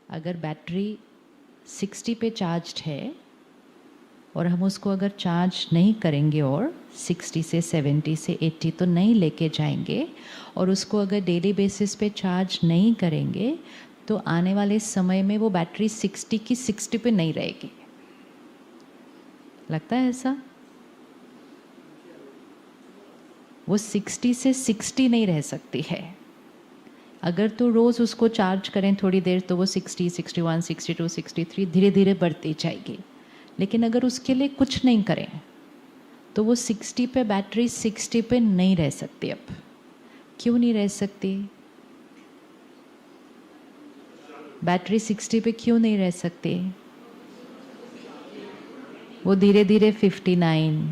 अगर बैटरी 60 पे चार्ज्ड है और हम उसको अगर चार्ज नहीं करेंगे और 60 से 70 से 80 तो नहीं लेके जाएंगे और उसको अगर डेली बेसिस पे चार्ज नहीं करेंगे तो आने वाले समय में वो बैटरी 60 की 60 पे नहीं रहेगी। लगता है ऐसा? वो 60 से 60 नहीं रह सकती है। अगर तो रोज़ उसको चार्ज करें थोड़ी देर तो वो 60, 61, 62, 63 धीरे धीरे बढ़ती जाएगी। लेकिन अगर उसके लिए कुछ नहीं करें तो वो 60 पे बैटरी 60 पे नहीं रह सकती। अब क्यों नहीं रह सकती? बैटरी 60 पे क्यों नहीं रह सकती? वो धीरे धीरे 59,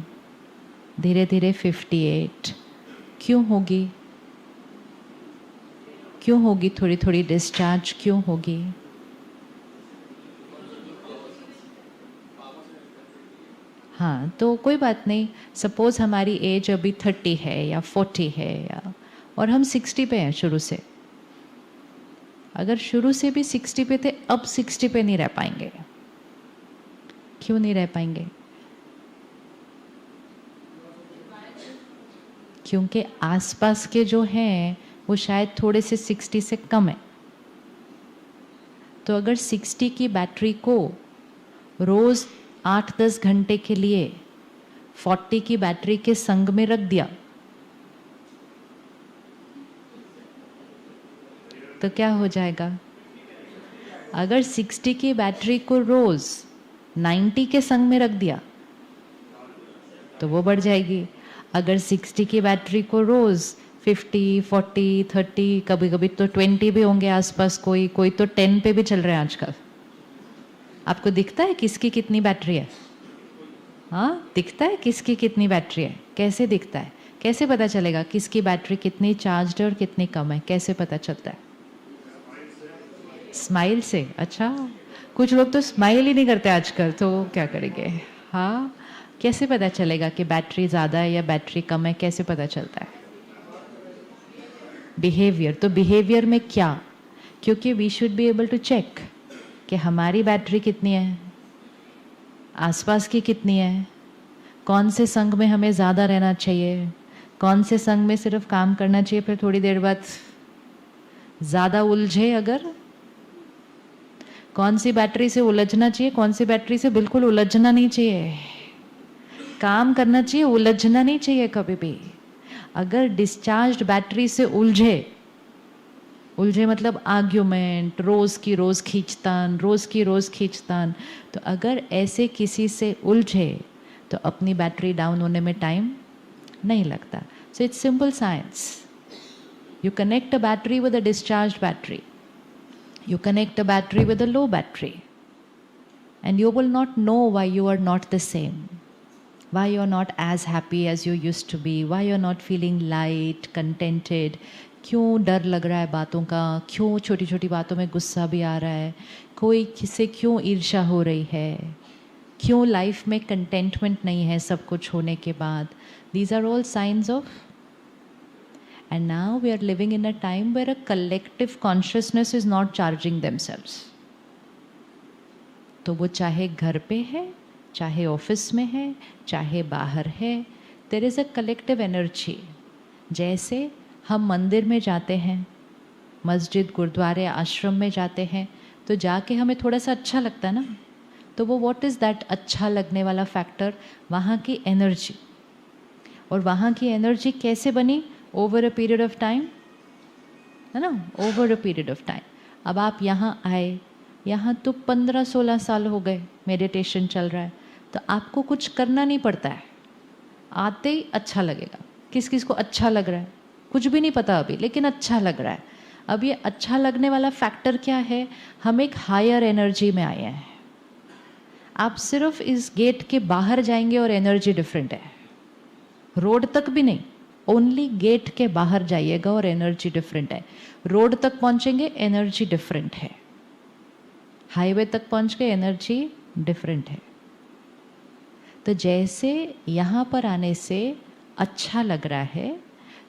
धीरे धीरे 58 क्यों होगी? क्यों होगी? थोड़ी थोड़ी डिस्चार्ज क्यों होगी? हाँ, तो कोई बात नहीं। सपोज़ हमारी एज अभी 30 है या 40 है या और हम 60 पे हैं शुरू से। अगर शुरू से भी 60 पे थे, अब 60 पे नहीं रह पाएंगे। क्यों नहीं रह पाएंगे? क्योंकि आसपास के जो हैं वो शायद थोड़े से 60 से कम है। तो अगर 60 की बैटरी को रोज़ 8-10 घंटे के लिए 40 की बैटरी के संग में रख दिया तो क्या हो जाएगा? अगर 60 की बैटरी को रोज़ 90 के संग में रख दिया तो वो बढ़ जाएगी। अगर 60 की बैटरी को रोज़ 50, 40, 30, कभी कभी तो 20 भी होंगे आसपास, कोई कोई तो 10 पे भी चल रहे हैं आजकल। आपको दिखता है किसकी कितनी बैटरी है? हाँ, दिखता है किसकी कितनी बैटरी है? कैसे दिखता है? कैसे पता चलेगा किसकी बैटरी कितनी चार्ज्ड है और कितनी कम है? कैसे पता चलता है? स्माइल से। अच्छा, कुछ लोग तो स्माइल ही नहीं करते आजकल, तो क्या करेंगे? हाँ, कैसे पता चलेगा कि बैटरी ज़्यादा है या बैटरी कम है? कैसे पता चलता है? बिहेवियर। तो बिहेवियर में क्या? क्योंकि we should be able to check कि हमारी बैटरी कितनी है, आसपास की कितनी है, कौन से संग में हमें ज़्यादा रहना चाहिए, कौन से संग में सिर्फ काम करना चाहिए, फिर थोड़ी देर बाद ज़्यादा उलझे अगर, कौन सी बैटरी से उलझना चाहिए, कौन सी बैटरी से बिल्कुल उलझना नहीं चाहिए। काम करना चाहिए, उलझना नहीं चाहिए कभी भी। अगर डिस्चार्ज्ड बैटरी से उलझे मतलब आर्ग्यूमेंट, रोज़ की रोज़ खींचतान, रोज़ की रोज़ खींचतान, तो अगर ऐसे किसी से उलझे तो अपनी बैटरी डाउन होने में टाइम नहीं लगता। So it's simple science. You connect a battery with a discharged battery, you connect a battery with a low battery, and you will not know why you are not the same, why you are not as happy as you used to be, why you are not feeling light, contented, क्यों डर लग रहा है बातों का, क्यों छोटी छोटी बातों में गुस्सा भी आ रहा है, कोई किससे क्यों ईर्ष्या हो रही है, क्यों लाइफ में कंटेंटमेंट नहीं है सब कुछ होने के बाद। These are all signs of, and now we are living in a time where a collective consciousness is not charging themselves. तो वो चाहे घर पे है, चाहे ऑफिस में है, चाहे बाहर है, there is a collective energy. जैसे हम मंदिर में जाते हैं, मस्जिद, गुरुद्वारे, आश्रम में जाते हैं, तो जाके हमें थोड़ा सा अच्छा लगता है ना, तो वो व्हाट इज़ दैट अच्छा लगने वाला फैक्टर? वहाँ की एनर्जी। और वहाँ की एनर्जी कैसे बनी? Over a period of time, है ना, over a period of time. अब आप यहाँ आए, यहाँ तो 15-16 साल हो गए मेडिटेशन चल रहा है, तो आपको कुछ करना नहीं पड़ता है, आते ही अच्छा लगेगा। किस किस को अच्छा लग रहा है? कुछ भी नहीं पता अभी, लेकिन अच्छा लग रहा है। अब ये अच्छा लगने वाला फैक्टर क्या है? हम एक हायर एनर्जी में आए हैं। आप सिर्फ इस गेट के बाहर जाएंगे और एनर्जी डिफरेंट है, रोड तक भी नहीं, ओनली गेट के बाहर जाइएगा और एनर्जी डिफरेंट है। रोड तक पहुंचेंगे, एनर्जी डिफरेंट है, हाईवे तक पहुंच गए, एनर्जी डिफरेंट है। तो जैसे यहाँ पर आने से अच्छा लग रहा है,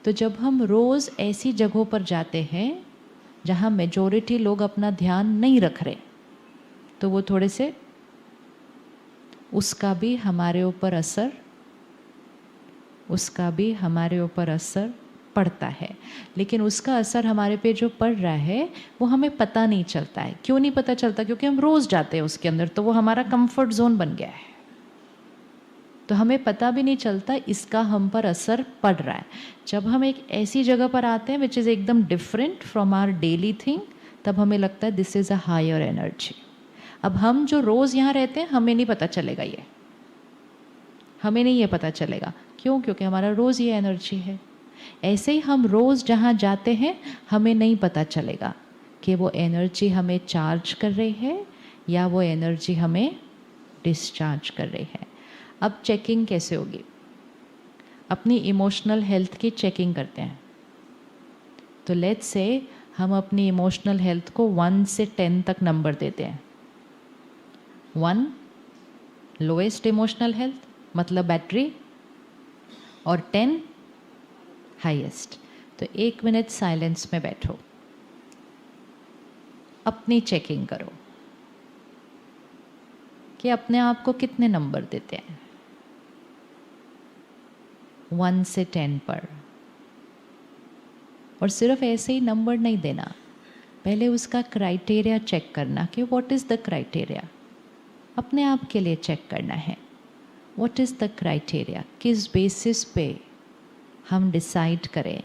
तो जब हम रोज़ ऐसी जगहों पर जाते हैं जहाँ मेजॉरिटी लोग अपना ध्यान नहीं रख रहे, तो वो थोड़े से, उसका भी हमारे ऊपर असर पड़ता है। लेकिन उसका असर हमारे पे जो पड़ रहा है वो हमें पता नहीं चलता है। क्यों नहीं पता चलता? क्योंकि हम रोज़ जाते हैं उसके अंदर, तो वो हमारा कंफर्ट जोन बन गया है, तो हमें पता भी नहीं चलता इसका हम पर असर पड़ रहा है। जब हम एक ऐसी जगह पर आते हैं विच इज़ एकदम different from our daily thing, तब हमें लगता है this is a higher energy. अब हम जो रोज़ यहाँ रहते हैं हमें नहीं पता चलेगा, ये हमें नहीं ये पता चलेगा। क्यों? क्योंकि हमारा रोज़ ये एनर्जी है। ऐसे ही हम रोज़ जहाँ जाते हैं हमें नहीं पता चलेगा कि वो एनर्जी हमें चार्ज कर रही है या वो एनर्जी हमें डिस्चार्ज कर रही है। अब चेकिंग कैसे होगी? अपनी इमोशनल हेल्थ की चेकिंग करते हैं। तो लेट्स से हम अपनी इमोशनल हेल्थ को 1 से 10 तक नंबर देते हैं। 1 लोएस्ट इमोशनल हेल्थ, मतलब बैटरी, और 10 हाईएस्ट। तो 1 मिनट साइलेंस में बैठो, अपनी चेकिंग करो कि अपने आप को कितने नंबर देते हैं 1 से 10 पर। और सिर्फ ऐसे ही नंबर नहीं देना, पहले उसका क्राइटेरिया चेक करना कि व्हाट इज़ द क्राइटेरिया। अपने आप के लिए चेक करना है व्हाट इज़ द क्राइटेरिया, किस बेसिस पे हम डिसाइड करें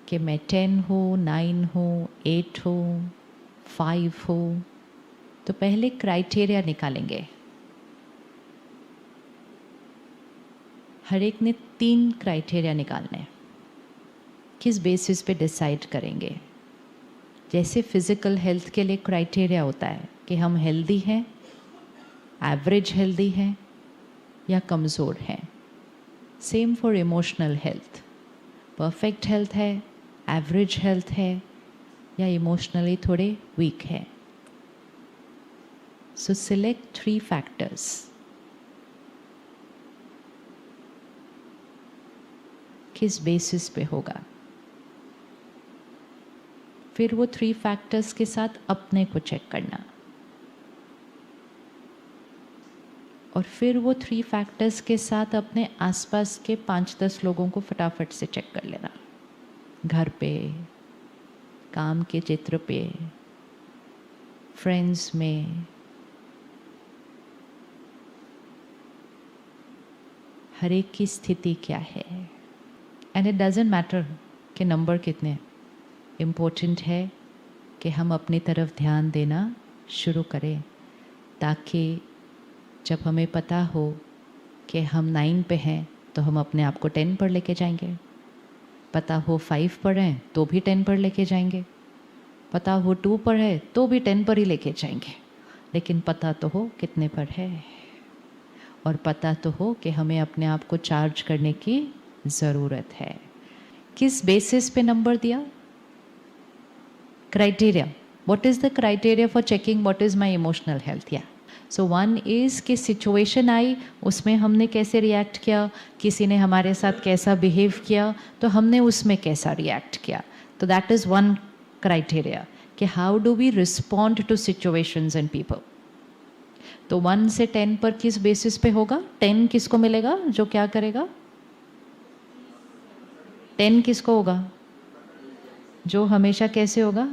कि मैं 10 हूँ, 9 हूँ, 8 हूँ, 5 हूँ। तो पहले क्राइटेरिया निकालेंगे। हर एक ने 3 क्राइटेरिया निकालने। किस बेसिस पे डिसाइड करेंगे? जैसे फिज़िकल हेल्थ के लिए क्राइटेरिया होता है कि हम हेल्दी हैं, एवरेज हेल्दी हैं या कमज़ोर हैं। Same for emotional health, perfect health है, एवरेज हेल्थ है या इमोशनली थोड़े वीक है। सो सिलेक्ट 3 फैक्टर्स। किस बेसिस पे होगा? फिर वो 3 फैक्टर्स के साथ अपने को चेक करना, और फिर वो 3 फैक्टर्स के साथ अपने आसपास के 5-10 लोगों को फटाफट से चेक कर लेना। घर पे, काम के क्षेत्र पे, फ्रेंड्स में, हर एक की स्थिति क्या है। एंड इट डजेंट मैटर कि नंबर कितने, इम्पोर्टेंट है कि हम अपनी तरफ ध्यान देना शुरू करें, ताकि जब हमें पता हो कि हम 9 पे हैं तो हम अपने आप को 10 पर लेके जाएंगे। पता हो 5 पर हैं तो भी 10 पर लेके जाएंगे। पता हो 2 पर है तो भी 10 पर ही लेके जाएंगे। लेकिन पता तो हो कितने पर है, और पता तो हो कि हमें अपने आप को चार्ज करने की ज़रूरत है। किस बेसिस पे नंबर दिया? Criteria. What is the criteria for checking what is my emotional health? या सो 1 इज़ कि सिचुएशन आई, उसमें हमने कैसे रिएक्ट किया, किसी ने हमारे साथ कैसा बिहेव किया तो हमने उसमें कैसा रिएक्ट किया। तो दैट इज़ 1 क्राइटेरिया कि how do we respond to situations and people. तो 1 से 10 पर किस बेसिस पे होगा? 10 किसको मिलेगा जो क्या करेगा? 10 किसको होगा? जो हमेशा कैसे होगा?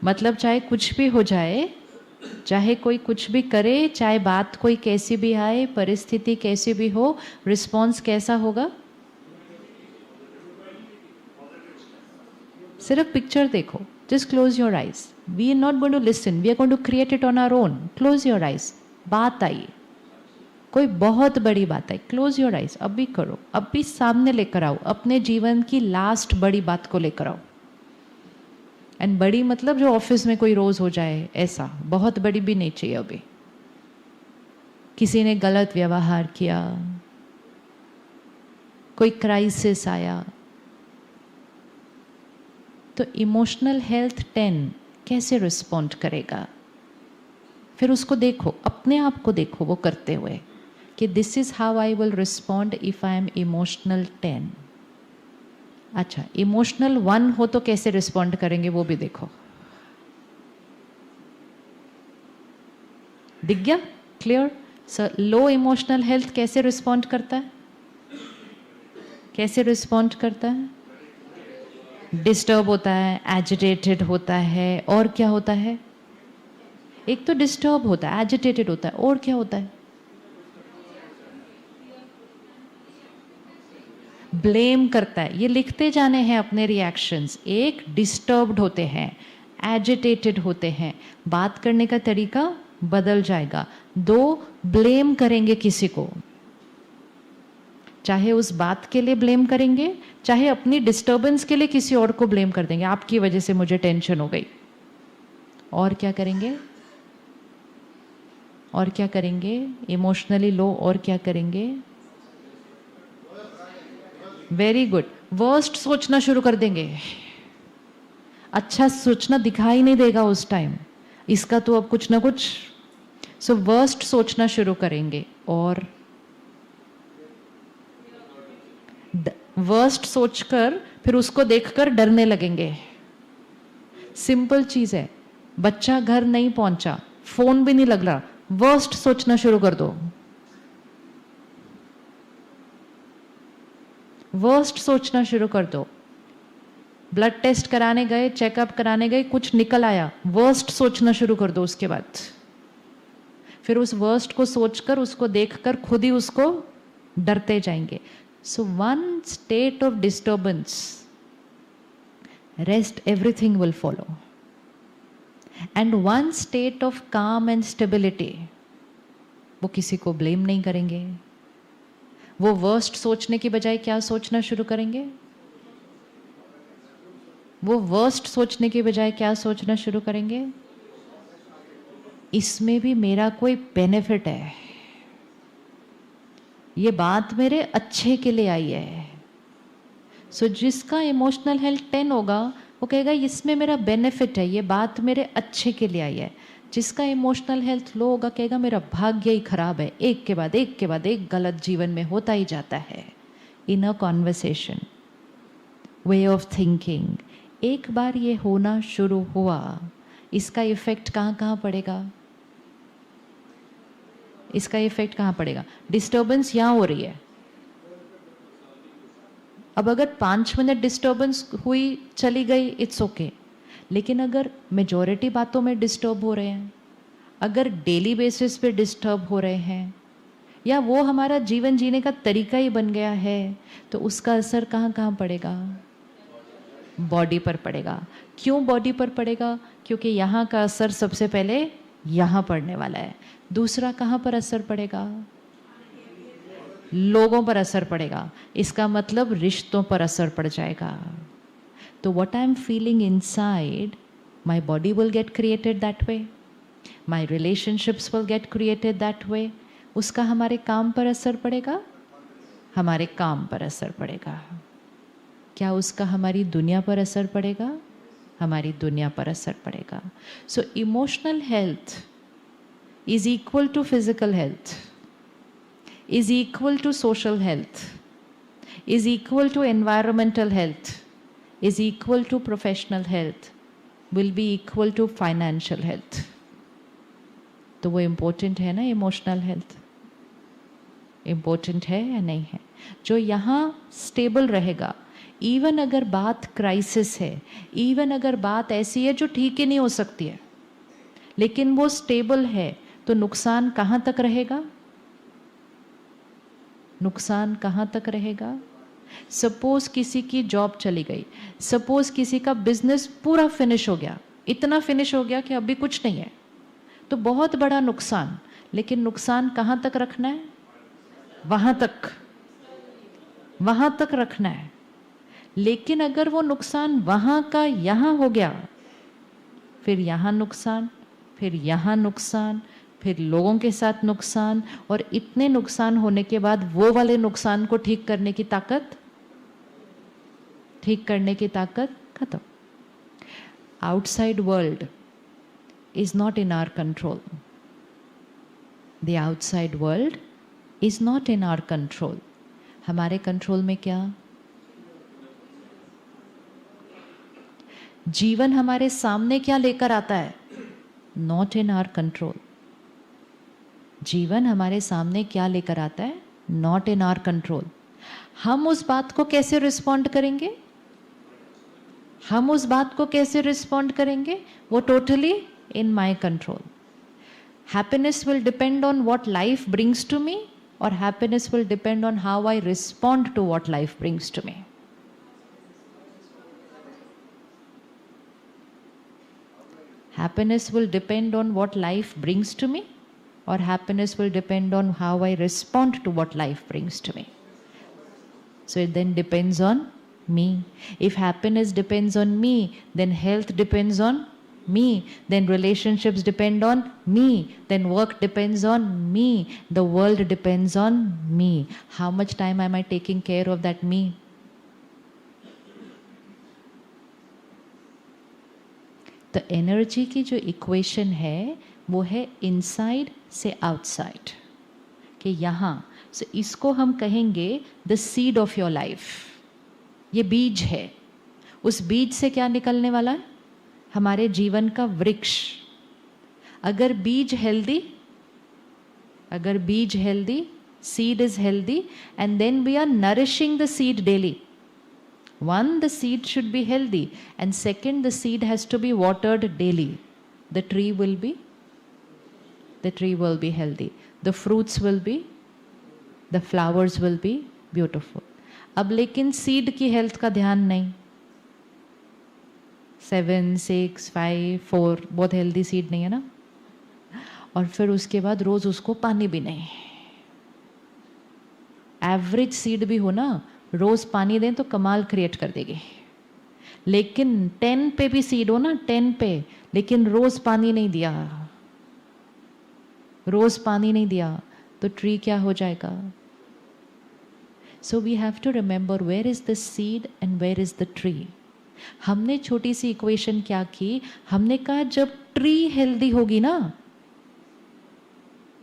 मतलब चाहे कुछ भी हो जाए, चाहे कोई कुछ भी करे, चाहे बात कोई कैसी भी आए, परिस्थिति कैसी भी हो, रिस्पॉन्स कैसा होगा? सिर्फ पिक्चर देखो, just close your eyes. We are not going to listen, we are going to create it on our own. Close your eyes. बात आई, कोई बहुत बड़ी बात आई, क्लोज योर आइज, अभी करो, अभी सामने लेकर आओ, अपने जीवन की लास्ट बड़ी बात को लेकर आओ। एंड बड़ी मतलब जो ऑफिस में कोई रोज हो जाए ऐसा, बहुत बड़ी भी नहीं चाहिए। अभी किसी ने गलत व्यवहार किया, कोई क्राइसिस आया, तो इमोशनल हेल्थ 10 कैसे रिस्पॉन्ड करेगा? फिर उसको देखो, अपने आप को देखो वो करते हुए कि this is how I will respond if I am emotional 10। अच्छा, इमोशनल 1 हो तो कैसे रिस्पॉन्ड करेंगे वो भी देखो। दिख गया? क्लियर? सर, लो इमोशनल हेल्थ कैसे रिस्पॉन्ड करता है? कैसे रिस्पॉन्ड करता है? डिस्टर्ब होता है, एजिटेटेड होता है, और क्या होता है? एक तो डिस्टर्ब होता है, एजिटेटेड होता है, और क्या होता है? ब्लेम करता है। ये लिखते जाने हैं अपने रिएक्शंस। एक, डिस्टर्ब्ड होते हैं, एजिटेटेड होते हैं, बात करने का तरीका बदल जाएगा। 2, ब्लेम करेंगे किसी को, चाहे उस बात के लिए ब्लेम करेंगे, चाहे अपनी डिस्टर्बेंस के लिए किसी और को ब्लेम कर देंगे, आपकी वजह से मुझे टेंशन हो गई। और क्या करेंगे? और क्या करेंगे? इमोशनली लो और क्या करेंगे? वेरी गुड, वर्स्ट सोचना शुरू कर देंगे। अच्छा सोचना दिखाई नहीं देगा उस टाइम, इसका तो अब कुछ ना कुछ, सो वर्स्ट सोचना शुरू करेंगे। और वर्स्ट सोचकर फिर उसको देखकर डरने लगेंगे। सिंपल चीज है, बच्चा घर नहीं पहुंचा, फोन भी नहीं लग रहा, वर्स्ट सोचना शुरू कर दो। वर्स्ट सोचना शुरू कर दो। ब्लड टेस्ट कराने गए, चेकअप कराने गए, कुछ निकल आया, वर्स्ट सोचना शुरू कर दो उसके बाद। फिर उस वर्स्ट को सोचकर, उसको देखकर खुद ही उसको डरते जाएंगे। सो 1 state of disturbance, rest everything will follow. And 1 state of calm and stability, वो किसी को ब्लेम नहीं करेंगे। वो वर्स्ट सोचने की बजाय क्या सोचना शुरू करेंगे? वो वर्स्ट सोचने की बजाय क्या सोचना शुरू करेंगे? इसमें भी मेरा कोई बेनिफिट है, ये बात मेरे अच्छे के लिए आई है। सो जिसका इमोशनल हेल्थ 10 होगा वो कहेगा इसमें मेरा बेनिफिट है, ये बात मेरे अच्छे के लिए आई है। जिसका इमोशनल हेल्थ लो होगा कहेगा मेरा भाग्य ही खराब है, एक के बाद एक के बाद एक गलत जीवन में होता ही जाता है। In a conversation, way of thinking, एक बार ये होना शुरू हुआ, इसका इफेक्ट कहाँ कहाँ पड़ेगा? इसका इफेक्ट कहाँ पड़ेगा? डिस्टर्बेंस यहाँ हो रही है, अब अगर 5 मिनट डिस्टर्बेंस हुई, चली गई, इट्स ओके। लेकिन अगर मेजॉरिटी बातों में डिस्टर्ब हो रहे हैं, अगर डेली बेसिस पे डिस्टर्ब हो रहे हैं, या वो हमारा जीवन जीने का तरीका ही बन गया है, तो उसका असर कहाँ कहाँ पड़ेगा? बॉडी पर पड़ेगा। क्यों बॉडी पर पड़ेगा? क्योंकि यहाँ का असर सबसे पहले यहाँ पड़ने वाला है। दूसरा कहाँ पर असर पड़ेगा? लोगों पर असर पड़ेगा। इसका मतलब रिश्तों पर असर पड़ जाएगा। तो what I'm feeling inside, my body will get created that way, my relationships will get created that way. उसका हमारे काम पर असर पड़ेगा, हमारे काम पर असर पड़ेगा। क्या उसका हमारी दुनिया पर असर पड़ेगा? हमारी दुनिया पर असर पड़ेगा। So emotional health is equal to physical health, is equal to social health, is equal to environmental health, is equal to professional health, will be equal to financial health. तो वो इम्पोर्टेंट है ना, इमोशनल हेल्थ इम्पोर्टेंट है या नहीं है? जो यहाँ स्टेबल रहेगा, इवन अगर बात क्राइसिस है, इवन अगर बात ऐसी है जो ठीक ही नहीं हो सकती है, लेकिन वो स्टेबल है, तो नुकसान कहाँ तक रहेगा? नुकसान कहाँ तक रहेगा? सपोज किसी की जॉब चली गई, सपोज किसी का बिजनेस पूरा फिनिश हो गया, इतना फिनिश हो गया कि अभी कुछ नहीं है, तो बहुत बड़ा नुकसान। लेकिन नुकसान कहाँ तक रखना है? वहाँ तक रखना है। लेकिन अगर वो नुकसान वहाँ का यहाँ हो गया, फिर यहाँ नुकसान, फिर यहाँ नुकसान, फिर लोगों के साथ नुकसान, और इतने नुकसान होने के बाद वो वाले नुकसान को ठीक करने की ताकत खत्म। Outside world is not in our control. The outside world is not in our control. हमारे कंट्रोल में क्या? जीवन हमारे सामने क्या लेकर आता है, नॉट इन आवर कंट्रोल। जीवन हमारे सामने क्या लेकर आता है, नॉट इन आवर कंट्रोल। हम उस बात को कैसे रिस्पॉन्ड करेंगे, हम उस बात को कैसे रिस्पॉन्ड करेंगे, वो totally in my control. Happiness will depend on what life brings to me, और happiness will depend on how I respond to what life brings to me. Happiness will depend on what life brings to me, or happiness will depend on how I respond to what life brings to me. So it then depends on me. If happiness depends on me, then health depends on me, then relationships depend on me, then work depends on me, the world depends on me. How much time am I taking care of that me? तो energy की जो equation है वो है inside से outside, कि यहाँ से इसको हम कहेंगे the seed of your life. ये बीज है, उस बीज से क्या निकलने वाला है, हमारे जीवन का वृक्ष। अगर बीज हेल्दी, अगर बीज healthy, seed is healthy, and then we are nourishing the seed daily. One, the seed should be healthy, and second, the seed has to be watered daily. The tree will be healthy. The fruits will be, the flowers will be beautiful. अब लेकिन seed की health का ध्यान नहीं, 7, 6, 5, 4 बहुत healthy seed नहीं है ना, और फिर उसके बाद रोज उसको पानी भी नहीं। Average seed भी हो ना, रोज पानी दें तो कमाल क्रिएट कर देगी, लेकिन 10 पे भी सीड हो ना, 10 पे, लेकिन रोज पानी नहीं दिया, रोज पानी नहीं दिया, तो ट्री क्या हो जाएगा। So we have to remember where is the seed and where is the tree. हमने छोटी सी इक्वेशन क्या की, हमने कहा जब ट्री हेल्दी होगी ना,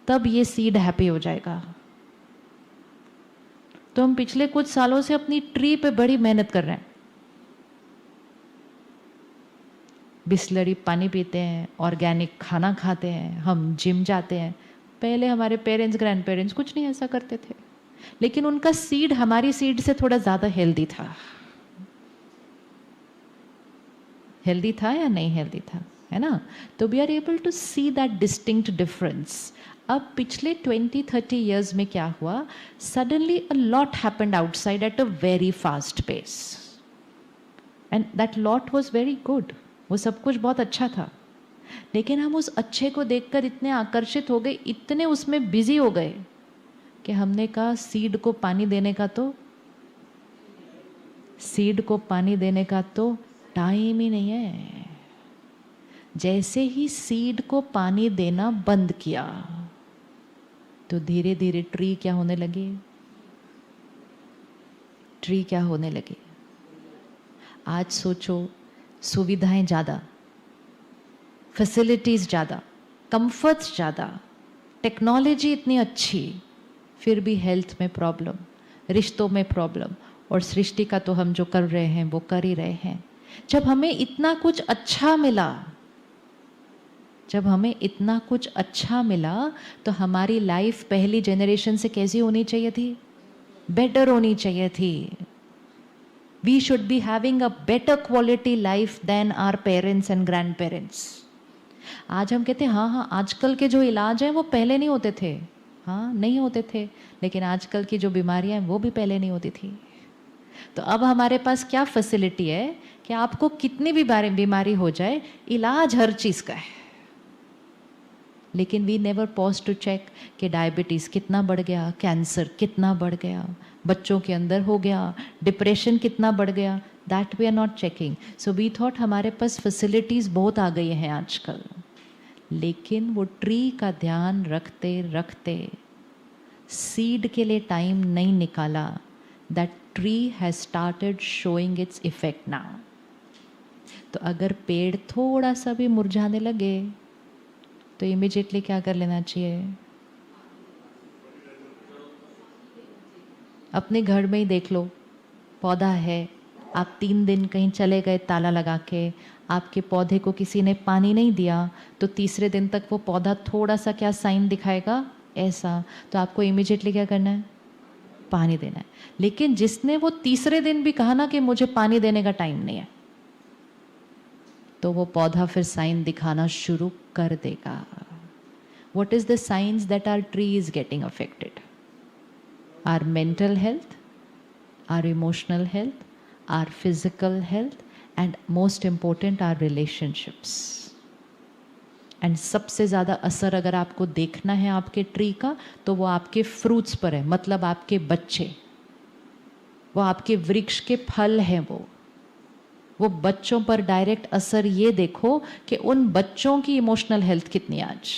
तब ये सीड हैप्पी हो जाएगा। तो हम पिछले कुछ सालों से अपनी ट्री पे बड़ी मेहनत कर रहे हैं, बिस्लरी पानी पीते हैं, ऑर्गेनिक खाना खाते हैं, हम जिम जाते हैं। पहले हमारे पेरेंट्स, ग्रैंड पेरेंट्स कुछ नहीं ऐसा करते थे, लेकिन उनका सीड हमारी सीड से थोड़ा ज़्यादा हेल्दी था। हेल्दी था या नहीं हेल्दी था, है ना। तो we are able to see that distinct difference. अब पिछले 20-30 ईयर्स में क्या हुआ, suddenly a lot happened outside at a very fast pace, and that lot was very good. वो सब कुछ बहुत अच्छा था, लेकिन हम उस अच्छे को देखकर इतने आकर्षित हो गए, इतने उसमें बिजी हो गए कि हमने कहा सीड को पानी देने का तो, सीड को पानी देने का तो टाइम ही नहीं है। जैसे ही सीड को पानी देना बंद किया, तो धीरे धीरे ट्री क्या होने लगी, ट्री क्या होने लगी। आज सोचो, सुविधाएं ज़्यादा, फैसिलिटीज़ ज़्यादा, कंफर्ट्स ज़्यादा, टेक्नोलॉजी इतनी अच्छी, फिर भी हेल्थ में प्रॉब्लम, रिश्तों में प्रॉब्लम, और सृष्टि का तो हम जो कर रहे हैं वो कर ही रहे हैं। जब हमें इतना कुछ अच्छा मिला, जब हमें इतना कुछ अच्छा मिला, तो हमारी लाइफ पहली जनरेशन से कैसी होनी चाहिए थी, बेटर होनी चाहिए थी। We should be having a better quality life than our parents and grandparents. आज हम कहते हैं हाँ हाँ आजकल के जो इलाज हैं वो पहले नहीं होते थे, हाँ नहीं होते थे, लेकिन आजकल की जो बीमारियां हैं वो भी पहले नहीं होती थी। तो अब हमारे पास क्या फैसिलिटी है कि आपको कितनी भी बीमारी हो जाए, इलाज हर चीज़ का है। लेकिन we never pause to check कि डायबिटीज़ कितना बढ़ गया, कैंसर कितना बढ़ गया, बच्चों के अंदर हो गया, डिप्रेशन कितना बढ़ गया, that we are not checking. So we thought हमारे पास फैसिलिटीज़ बहुत आ गई हैं आजकल, लेकिन वो ट्री का ध्यान रखते रखते सीड के लिए टाइम नहीं निकाला। That tree has started showing its effect now. तो अगर पेड़ थोड़ा सा भी मुरझाने लगे तो इमिजिएटली क्या कर लेना चाहिए, अपने घर में ही देख लो, पौधा है, आप 3 दिन कहीं चले गए ताला लगा के, आपके पौधे को किसी ने पानी नहीं दिया तो तीसरे दिन तक वो पौधा थोड़ा सा क्या साइन दिखाएगा, ऐसा, तो आपको इमीडिएटली क्या करना है, पानी देना है। लेकिन जिसने वो तीसरे दिन भी कहा ना कि मुझे पानी देने का टाइम नहीं है, तो वो पौधा फिर साइन दिखाना शुरू कर देगा। What is the signs that our tree is getting affected? Our mental health, our emotional health, our physical health, and most important, our relationships. And सबसे ज़्यादा असर अगर आपको देखना है आपके ट्री का, तो वो आपके फ्रूट्स पर है, मतलब आपके बच्चे, वो आपके वृक्ष के फल हैं। वो बच्चों पर डायरेक्ट असर ये देखो कि उन बच्चों की इमोशनल हेल्थ कितनी आज।